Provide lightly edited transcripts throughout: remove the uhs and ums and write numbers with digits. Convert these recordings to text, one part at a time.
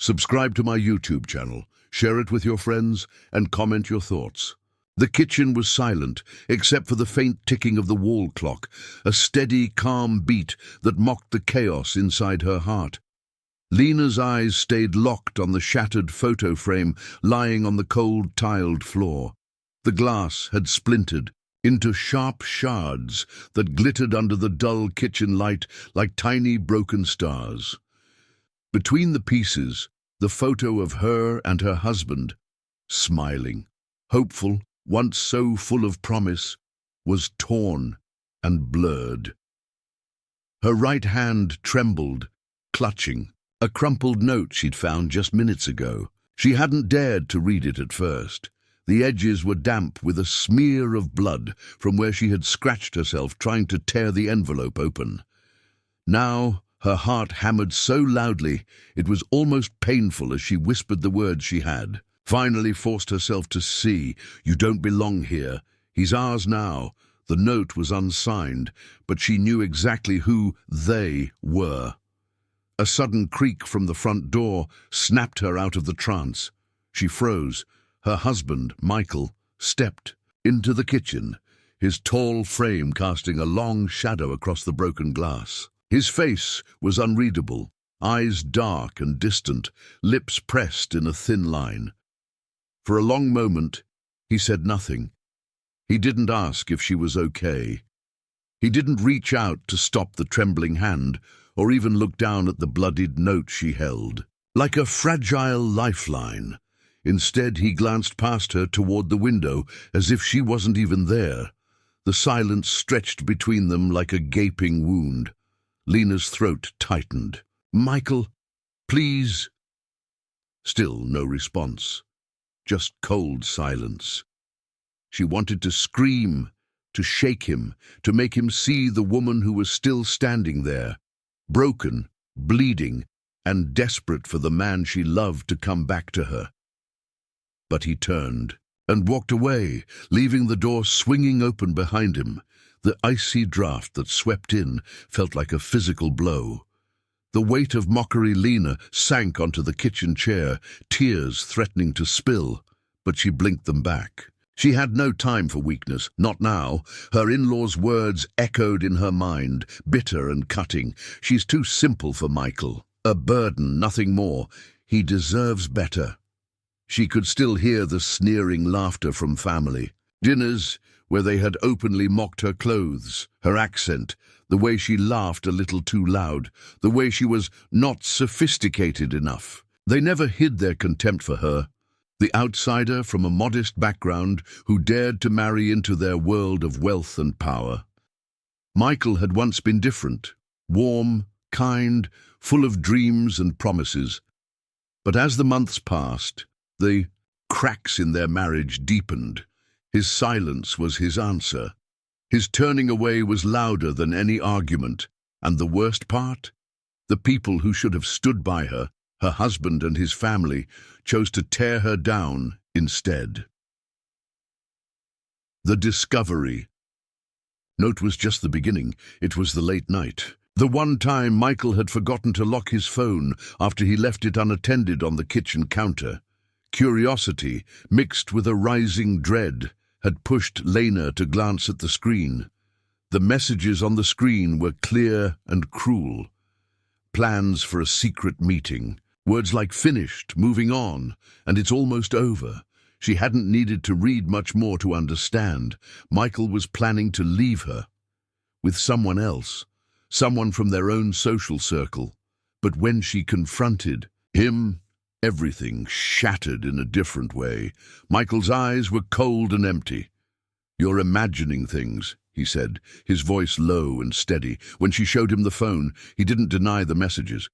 Subscribe to my YouTube channel, share it with your friends, and comment your thoughts. The kitchen was silent, except for the faint ticking of the wall clock, a steady, calm beat that mocked the chaos inside her heart. Lena's eyes stayed locked on the shattered photo frame lying on the cold, tiled floor. The glass had splintered into sharp shards that glittered under the dull kitchen light like tiny broken stars. Between the pieces, the photo of her and her husband, smiling, hopeful, once so full of promise, was torn and blurred. Her right hand trembled, clutching a crumpled note she'd found just minutes ago. She hadn't dared to read it at first. The edges were damp with a smear of blood from where she had scratched herself trying to tear the envelope open. Now, her heart hammered so loudly it was almost painful as she whispered the words she had. Finally forced herself to see, "You don't belong here. He's ours now." The note was unsigned, but she knew exactly who they were. A sudden creak from the front door snapped her out of the trance. She froze. Her husband, Michael, stepped into the kitchen, his tall frame casting a long shadow across the broken glass. His face was unreadable, eyes dark and distant, lips pressed in a thin line. For a long moment, he said nothing. He didn't ask if she was okay. He didn't reach out to stop the trembling hand, or even look down at the bloodied note she held. Like a fragile lifeline. Instead, he glanced past her toward the window, as if she wasn't even there. The silence stretched between them like a gaping wound. Lena's throat tightened. "Michael, please." Still no response. Just cold silence. She wanted to scream, to shake him, to make him see the woman who was still standing there, broken, bleeding, and desperate for the man she loved to come back to her. But he turned and walked away, leaving the door swinging open behind him. The icy draft that swept in felt like a physical blow. The weight of mockery Lena sank onto the kitchen chair, tears threatening to spill, but she blinked them back. She had no time for weakness, not now. Her in-law's words echoed in her mind, bitter and cutting. "She's too simple for Michael. A burden, nothing more. He deserves better." She could still hear the sneering laughter from family. Dinners where they had openly mocked her clothes, her accent, the way she laughed a little too loud, the way she was not sophisticated enough. They never hid their contempt for her, the outsider from a modest background who dared to marry into their world of wealth and power. Michael had once been different, warm, kind, full of dreams and promises. But as the months passed, the cracks in their marriage deepened. His silence was his answer. His turning away was louder than any argument. And the worst part? The people who should have stood by her, her husband and his family, chose to tear her down instead. The discovery. Note was just the beginning. It was the late night. The one time Michael had forgotten to lock his phone after he left it unattended on the kitchen counter. Curiosity, mixed with a rising dread, had pushed Lena to glance at the screen. The messages on the screen were clear and cruel. Plans for a secret meeting. Words like "finished," "moving on," and "it's almost over." She hadn't needed to read much more to understand. Michael was planning to leave her. With someone else. Someone from their own social circle. But when she confronted him, everything shattered in a different way. Michael's eyes were cold and empty. "You're imagining things," he said, his voice low and steady. When she showed him the phone, he didn't deny the messages.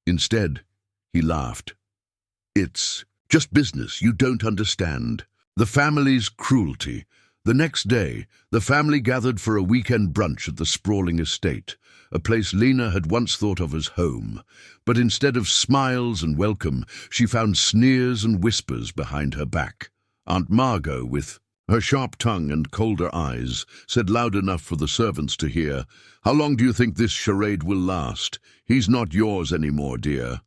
Instead, he laughed. "It's just business. You don't understand." The family's cruelty. The next day, the family gathered for a weekend brunch at the sprawling estate, a place Lena had once thought of as home. But instead of smiles and welcome, she found sneers and whispers behind her back. Aunt Margot, with her sharp tongue and colder eyes, said loud enough for the servants to hear, "How long do you think this charade will last? He's not yours anymore, dear."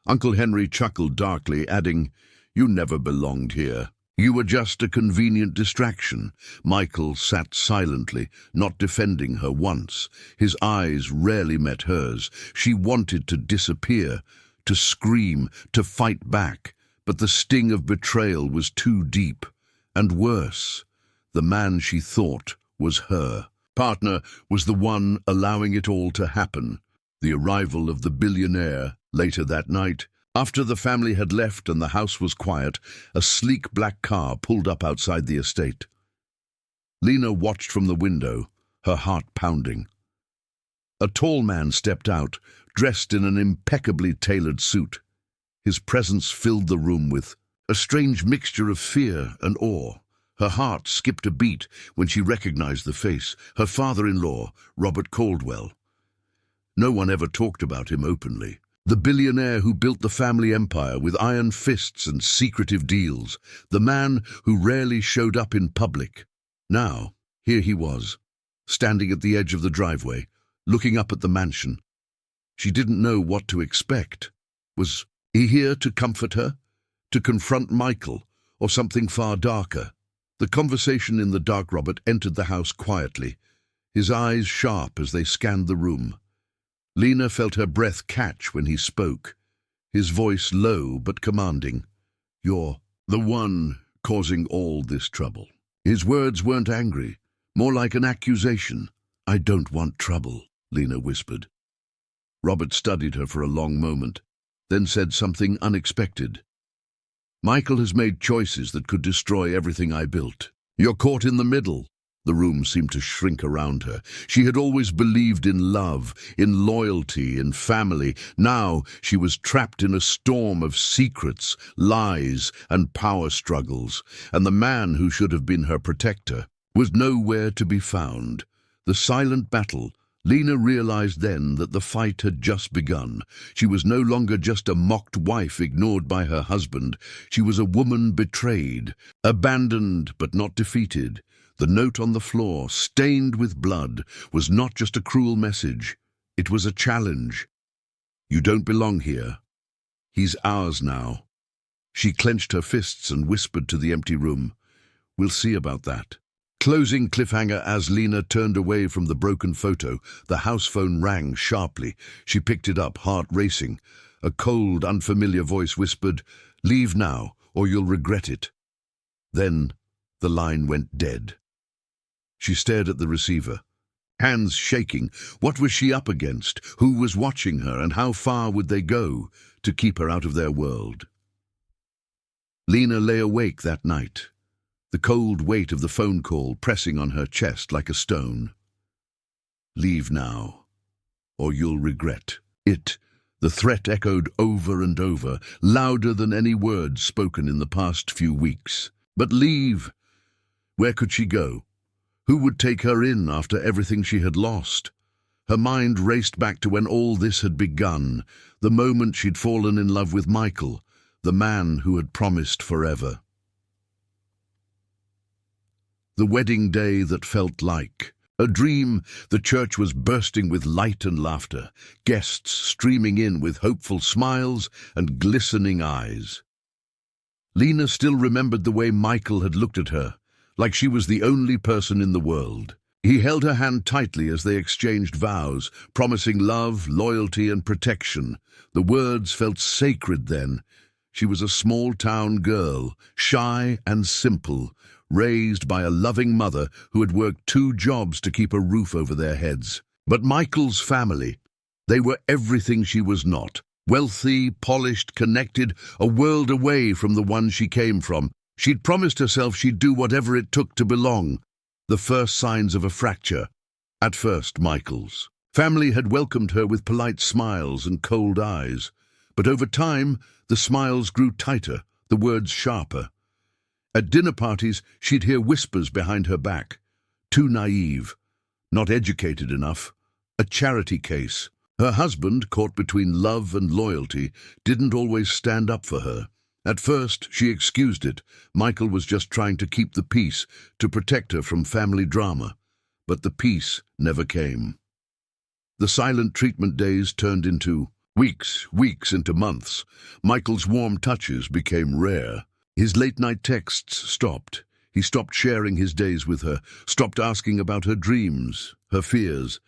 Uncle Henry chuckled darkly, adding, "You never belonged here. You were just a convenient distraction." Michael sat silently, not defending her once. His eyes rarely met hers. She wanted to disappear, to scream, to fight back, but the sting of betrayal was too deep. And worse, the man she thought was her partner was the one allowing it all to happen. The arrival of the billionaire later that night. After the family had left and the house was quiet, a sleek black car pulled up outside the estate. Lena watched from the window, her heart pounding. A tall man stepped out, dressed in an impeccably tailored suit. His presence filled the room with a strange mixture of fear and awe. Her heart skipped a beat when she recognized the face, her father-in-law, Robert Caldwell. No one ever talked about him openly. The billionaire who built the family empire with iron fists and secretive deals. The man who rarely showed up in public. Now, here he was, standing at the edge of the driveway, looking up at the mansion. She didn't know what to expect. Was he here to comfort her? To confront Michael? Or something far darker? The conversation in the dark. Robert entered the house quietly, his eyes sharp as they scanned the room. Lena felt her breath catch when he spoke, his voice low but commanding. "You're the one causing all this trouble." His words weren't angry, more like an accusation. "I don't want trouble," Lena whispered. Robert studied her for a long moment, then said something unexpected. "Michael has made choices that could destroy everything I built. You're caught in the middle." The room seemed to shrink around her. She had always believed in love, in loyalty, in family. Now she was trapped in a storm of secrets, lies, and power struggles, and the man who should have been her protector was nowhere to be found. The silent battle. Lena realized then that the fight had just begun. She was no longer just a mocked wife ignored by her husband. She was a woman betrayed, abandoned but not defeated. The note on the floor, stained with blood, was not just a cruel message. It was a challenge. "You don't belong here. He's ours now." She clenched her fists and whispered to the empty room, "We'll see about that." Closing cliffhanger. As Lena turned away from the broken photo, the house phone rang sharply. She picked it up, heart racing. A cold, unfamiliar voice whispered, "Leave now, or you'll regret it." Then the line went dead. She stared at the receiver, hands shaking. What was she up against? Who was watching her, and how far would they go to keep her out of their world? Lena lay awake that night, the cold weight of the phone call pressing on her chest like a stone. "Leave now, or you'll regret it." The threat echoed over and over, louder than any words spoken in the past few weeks. But leave? Where could she go? Who would take her in after everything she had lost? Her mind raced back to when all this had begun, the moment she'd fallen in love with Michael, the man who had promised forever. The wedding day that felt like a dream. The church was bursting with light and laughter, guests streaming in with hopeful smiles and glistening eyes. Lena still remembered the way Michael had looked at her, like she was the only person in the world. He held her hand tightly as they exchanged vows, promising love, loyalty, and protection. The words felt sacred then. She was a small-town girl, shy and simple, raised by a loving mother who had worked 2 jobs to keep a roof over their heads. But Michael's family, they were everything she was not. Wealthy, polished, connected, a world away from the one she came from. She'd promised herself she'd do whatever it took to belong. The first signs of a fracture. At first, Michael's family had welcomed her with polite smiles and cold eyes. But over time, the smiles grew tighter, the words sharper. At dinner parties, she'd hear whispers behind her back. Too naive, not educated enough, a charity case. Her husband, caught between love and loyalty, didn't always stand up for her. At first, she excused it. Michael was just trying to keep the peace, to protect her from family drama. But the peace never came. The silent treatment days turned into Weeks into months, Michael's warm touches became rare. His late-night texts stopped. He stopped sharing his days with her, stopped asking about her dreams, her fears.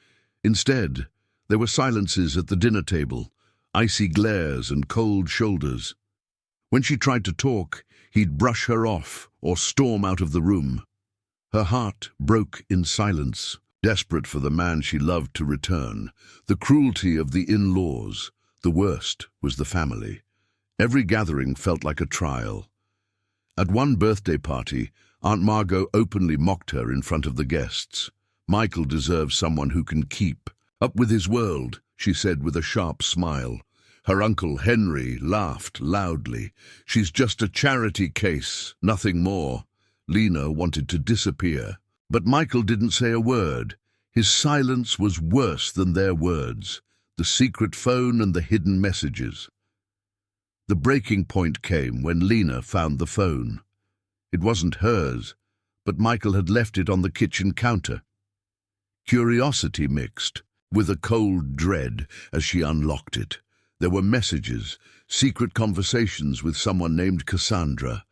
Instead, there were silences at the dinner table, icy glares and cold shoulders. When she tried to talk, he'd brush her off or storm out of the room. Her heart broke in silence, desperate for the man she loved to return. The cruelty of the in-laws. The worst was the family. Every gathering felt like a trial. At one birthday party, Aunt Margot openly mocked her in front of the guests. "Michael deserves someone who can keep up with his world," she said with a sharp smile. Her uncle Henry laughed loudly. "She's just a charity case, nothing more." Lena wanted to disappear. But Michael didn't say a word. His silence was worse than their words, the secret phone and the hidden messages. The breaking point came when Lena found the phone. It wasn't hers, but Michael had left it on the kitchen counter. Curiosity mixed with a cold dread as she unlocked it. There were messages, secret conversations with someone named Cassandra.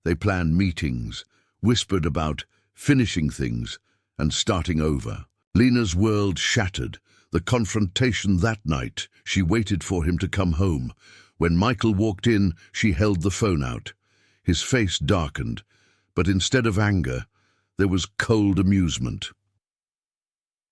They planned meetings, whispered about finishing things and starting over. Lena's world shattered. The confrontation that night, she waited for him to come home. When Michael walked in, she held the phone out. His face darkened, but instead of anger, there was cold amusement.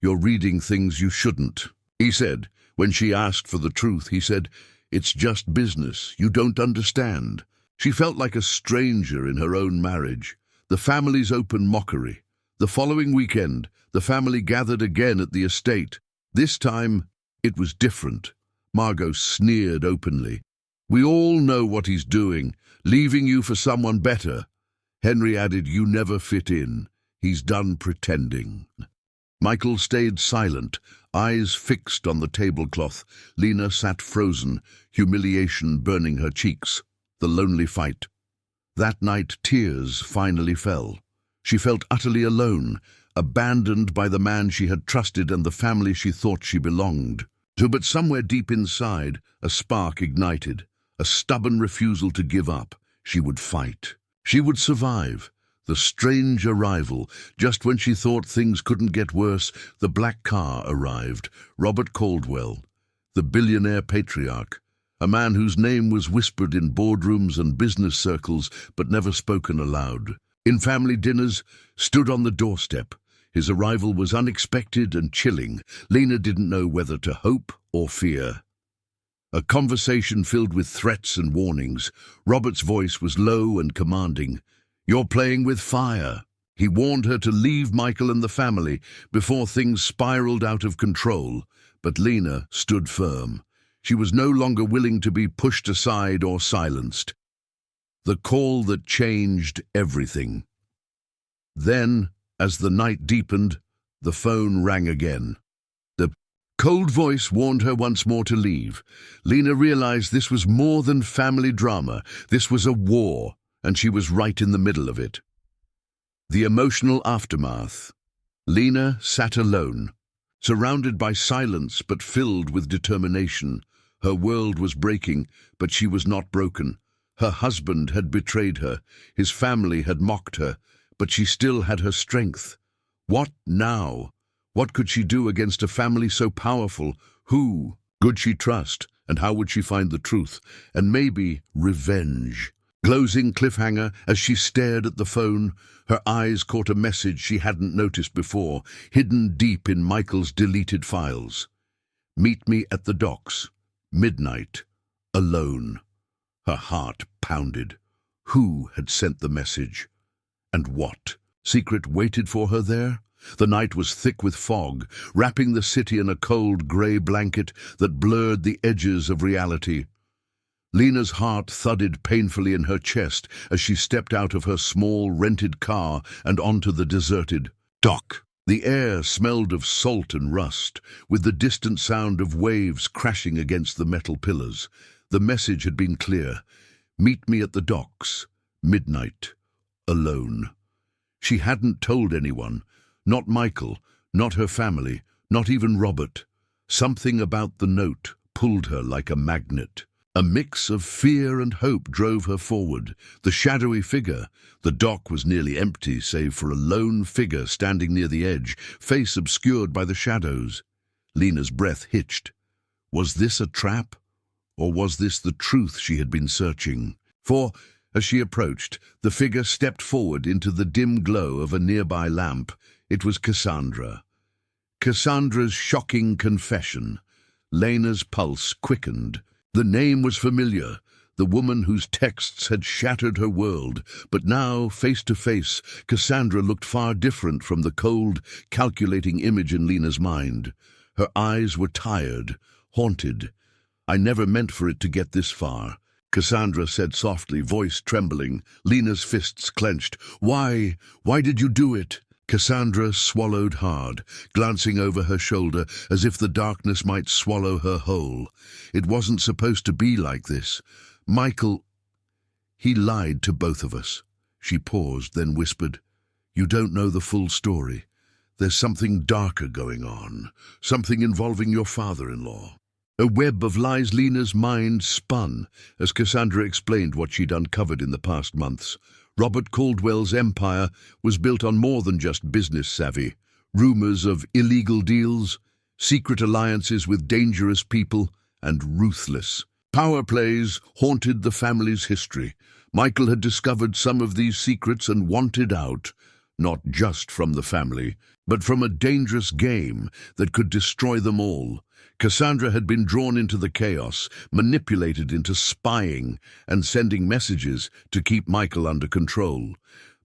"You're reading things you shouldn't," he said. When she asked for the truth, he said, "It's just business. You don't understand." She felt like a stranger in her own marriage. The family's open mockery. The following weekend, the family gathered again at the estate. This time, it was different. Margot sneered openly. "We all know what he's doing, leaving you for someone better." Henry added, "You never fit in. He's done pretending." Michael stayed silent, eyes fixed on the tablecloth. Lena sat frozen, humiliation burning her cheeks. The lonely fight. That night, tears finally fell. She felt utterly alone, abandoned by the man she had trusted and the family she thought she belonged to. But somewhere deep inside, a spark ignited, a stubborn refusal to give up. She would fight. She would survive. The strange arrival. Just when she thought things couldn't get worse, the black car arrived. Robert Caldwell, the billionaire patriarch, a man whose name was whispered in boardrooms and business circles but never spoken aloud. In family dinners, stood on the doorstep. His arrival was unexpected and chilling. Lena didn't know whether to hope or fear. A conversation filled with threats and warnings. Robert's voice was low and commanding. "You're playing with fire." He warned her to leave Michael and the family before things spiraled out of control. But Lena stood firm. She was no longer willing to be pushed aside or silenced. The call that changed everything. Then, as the night deepened, the phone rang again. The cold voice warned her once more to leave. Lena realized this was more than family drama. This was a war, and she was right in the middle of it. The emotional aftermath. Lena sat alone, surrounded by silence but filled with determination. Her world was breaking, but she was not broken. Her husband had betrayed her. His family had mocked her, but she still had her strength. What now? What could she do against a family so powerful? Who could she trust? And how would she find the truth? And maybe revenge. Closing cliffhanger as she stared at the phone, her eyes caught a message she hadn't noticed before, hidden deep in Michael's deleted files. "Meet me at the docks. Midnight. Alone." Her heart pounded. Who had sent the message? And what secret waited for her there? The night was thick with fog, wrapping the city in a cold grey blanket that blurred the edges of reality. Lena's heart thudded painfully in her chest as she stepped out of her small rented car and onto the deserted dock. The air smelled of salt and rust, with the distant sound of waves crashing against the metal pillars. The message had been clear. Meet me at the docks. Midnight. Alone. She hadn't told anyone. Not Michael, not her family, not even Robert. Something about the note pulled her like a magnet. A mix of fear and hope drove her forward. The shadowy figure. The dock was nearly empty, save for a lone figure standing near the edge, face obscured by the shadows. Lena's breath hitched. Was this a trap? Or was this the truth she had been searching? For, as she approached, the figure stepped forward into the dim glow of a nearby lamp. It was Cassandra. Cassandra's shocking confession. Lena's pulse quickened. The name was familiar, the woman whose texts had shattered her world. But now, face to face, Cassandra looked far different from the cold, calculating image in Lena's mind. Her eyes were tired, haunted. "I never meant for it to get this far," Cassandra said softly, voice trembling. Lena's fists clenched. Why did you do it?" Cassandra swallowed hard, glancing over her shoulder as if the darkness might swallow her whole. "It wasn't supposed to be like this. Michael, he lied to both of us." She paused, then whispered, "You don't know the full story. There's something darker going on, something involving your father-in-law." A web of lies. Lena's mind spun as Cassandra explained what she'd uncovered in the past months. Robert Caldwell's empire was built on more than just business savvy. Rumors of illegal deals, secret alliances with dangerous people, and ruthless power plays haunted the family's history. Michael had discovered some of these secrets and wanted out, not just from the family, but from a dangerous game that could destroy them all. Cassandra had been drawn into the chaos, manipulated into spying and sending messages to keep Michael under control.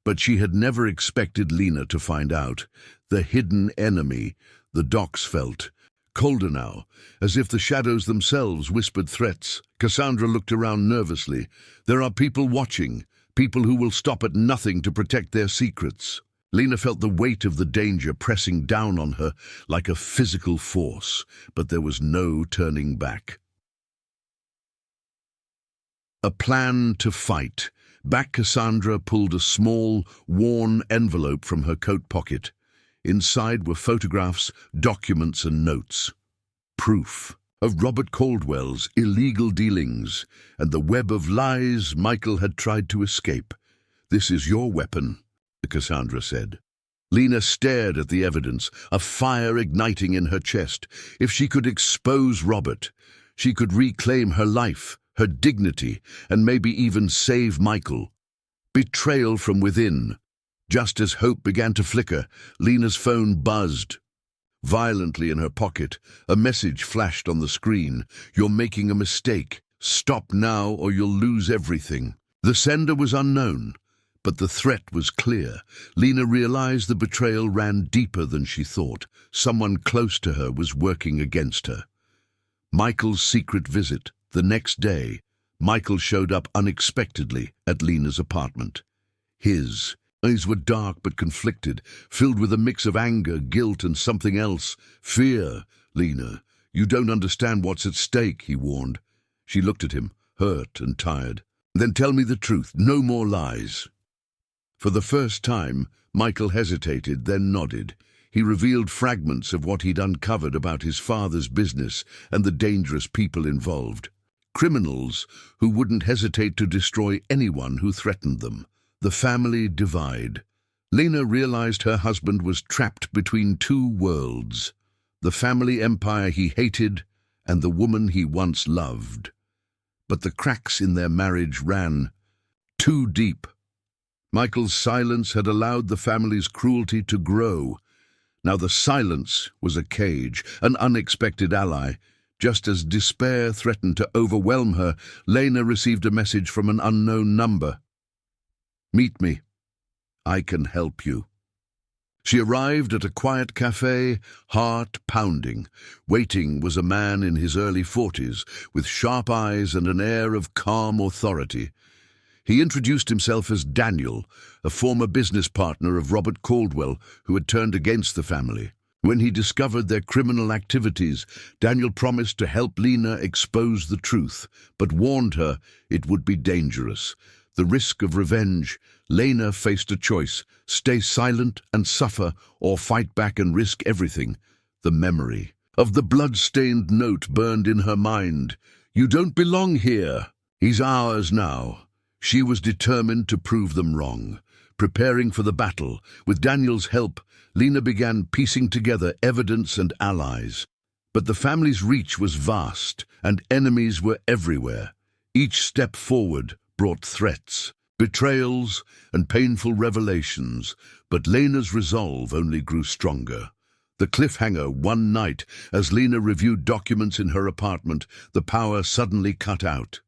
But she had never expected Lena to find out. The hidden enemy, the docks felt. Colder now, as if the shadows themselves whispered threats. Cassandra looked around nervously. There are people watching, people who will stop at nothing to protect their secrets. Lena felt the weight of the danger pressing down on her like a physical force, but there was no turning back. A plan to fight. Back Cassandra pulled a small, worn envelope from her coat pocket. Inside were photographs, documents and notes. Proof of Robert Caldwell's illegal dealings and the web of lies Michael had tried to escape. "This is your weapon," Cassandra said. Lena stared at the evidence, a fire igniting in her chest. If she could expose Robert, she could reclaim her life, her dignity, and maybe even save Michael. Betrayal from within. Just as hope began to flicker, Lena's phone buzzed. Violently in her pocket, a message flashed on the screen. "You're making a mistake. Stop now or you'll lose everything." The sender was unknown, but the threat was clear. Lena realized the betrayal ran deeper than she thought. Someone close to her was working against her. Michael's secret visit. The next day, Michael showed up unexpectedly at Lena's apartment. His eyes were dark but conflicted, filled with a mix of anger, guilt, and something else. "Fear, Lena. You don't understand what's at stake," he warned. She looked at him, hurt and tired. "Then tell me the truth. No more lies." For the first time, Michael hesitated, then nodded. He revealed fragments of what he'd uncovered about his father's business and the dangerous people involved. Criminals who wouldn't hesitate to destroy anyone who threatened them. The family divide. Lena realized her husband was trapped between two worlds. The family empire he hated and the woman he once loved. But the cracks in their marriage ran too deep. Michael's silence had allowed the family's cruelty to grow. Now the silence was a cage, an unexpected ally. Just as despair threatened to overwhelm her, Lena received a message from an unknown number. "Meet me. I can help you." She arrived at a quiet cafe, heart pounding. Waiting was a man in his early 40s, with sharp eyes and an air of calm authority. He introduced himself as Daniel, a former business partner of Robert Caldwell who had turned against the family. When he discovered their criminal activities, Daniel promised to help Lena expose the truth, but warned her it would be dangerous. The risk of revenge. Lena faced a choice: stay silent and suffer, or fight back and risk everything. The memory. of the blood-stained note burned in her mind. "You don't belong here." "He's ours now." She was determined to prove them wrong. Preparing for the battle, with Daniel's help, Lena began piecing together evidence and allies. But the family's reach was vast, and enemies were everywhere. Each step forward brought threats, betrayals, and painful revelations, but Lena's resolve only grew stronger. The cliffhanger one night, as Lena reviewed documents in her apartment, the power suddenly cut out.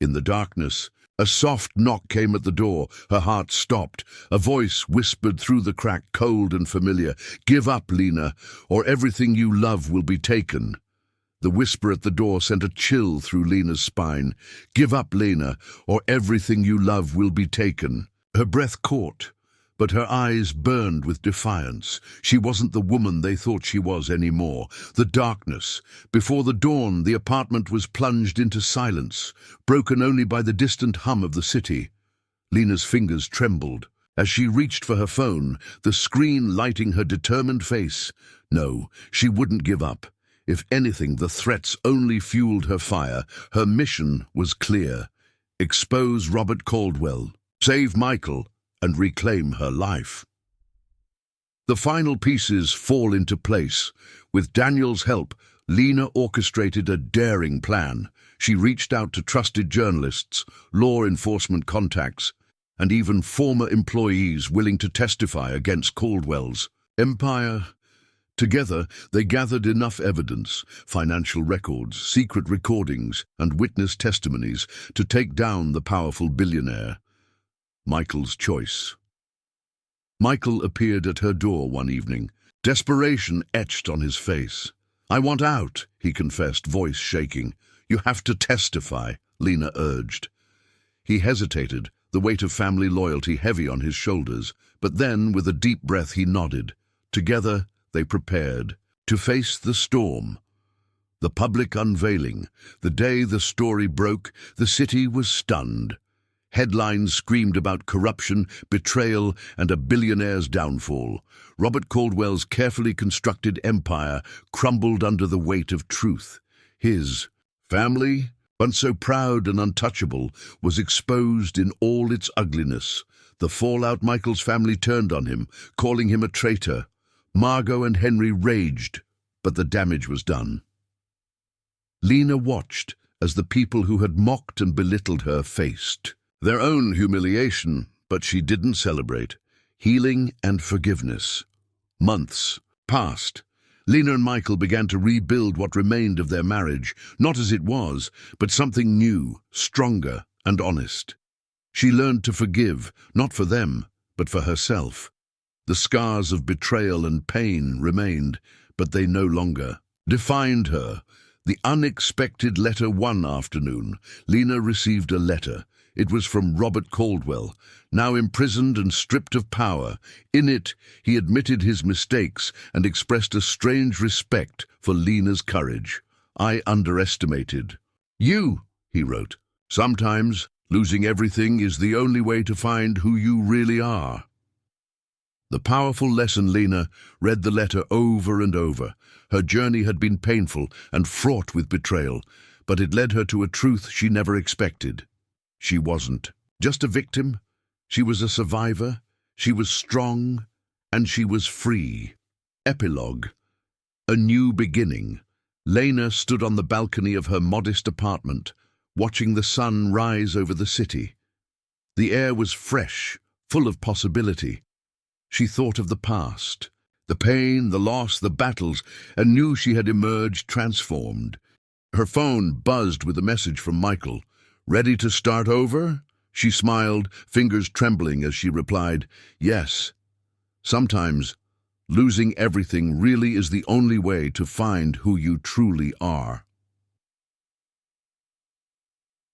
In the darkness, a soft knock came at the door. Her heart stopped. A voice whispered through the crack, cold and familiar. "Give up, Lena, or everything you love will be taken." The whisper at the door sent a chill through Lena's spine. "Give up, Lena, or everything you love will be taken." Her breath caught, but her eyes burned with defiance. She wasn't the woman they thought she was anymore. The darkness. Before the dawn, the apartment was plunged into silence, broken only by the distant hum of the city. Lena's fingers trembled. As she reached for her phone, the screen lighting her determined face. No, she wouldn't give up. If anything, the threats only fueled her fire. Her mission was clear. Expose Robert Caldwell, save Michael, and reclaim her life. The final pieces fall into place. With Daniel's help, Lena orchestrated a daring plan. She reached out to trusted journalists, law enforcement contacts, and even former employees willing to testify against Caldwell's empire. Together, they gathered enough evidence, financial records, secret recordings, and witness testimonies to take down the powerful billionaire. Michael's choice. Michael appeared at her door one evening, desperation etched on his face. "I want out," he confessed, voice shaking. "You have to testify," Lena urged. He hesitated, the weight of family loyalty heavy on his shoulders, but then, with a deep breath, he nodded. Together, they prepared to face the storm. The public unveiling. The day the story broke, the city was stunned. Headlines screamed about corruption, betrayal, and a billionaire's downfall. Robert Caldwell's carefully constructed empire crumbled under the weight of truth. His family, once so proud and untouchable, was exposed in all its ugliness. The fallout. Michael's family turned on him, calling him a traitor. Margot and Henry raged, but the damage was done. Lena watched as the people who had mocked and belittled her faced their own humiliation, but she didn't celebrate. Healing and forgiveness. Months passed. Lena and Michael began to rebuild what remained of their marriage, not as it was, but something new, stronger, and honest. She learned to forgive, not for them, but for herself. The scars of betrayal and pain remained, but they no longer defined her. The unexpected letter. One afternoon, Lena received a letter. It was from Robert Caldwell, now imprisoned and stripped of power. In it, he admitted his mistakes and expressed a strange respect for Lena's courage. "I underestimated you," he wrote. "Sometimes, losing everything is the only way to find who you really are." The powerful lesson. Lena read the letter over and over. Her journey had been painful and fraught with betrayal, but it led her to a truth she never expected. She wasn't just a victim. She was a survivor. She was strong, and she was free. Epilogue. A new beginning. Lena stood on the balcony of her modest apartment, watching the sun rise over the city. The air was fresh, full of possibility. She thought of the past, the pain, the loss, the battles, and knew she had emerged transformed. Her phone buzzed with a message from Michael. "Ready to start over?" She smiled, fingers trembling as she replied, "Yes." Sometimes, losing everything really is the only way to find who you truly are.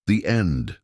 The end.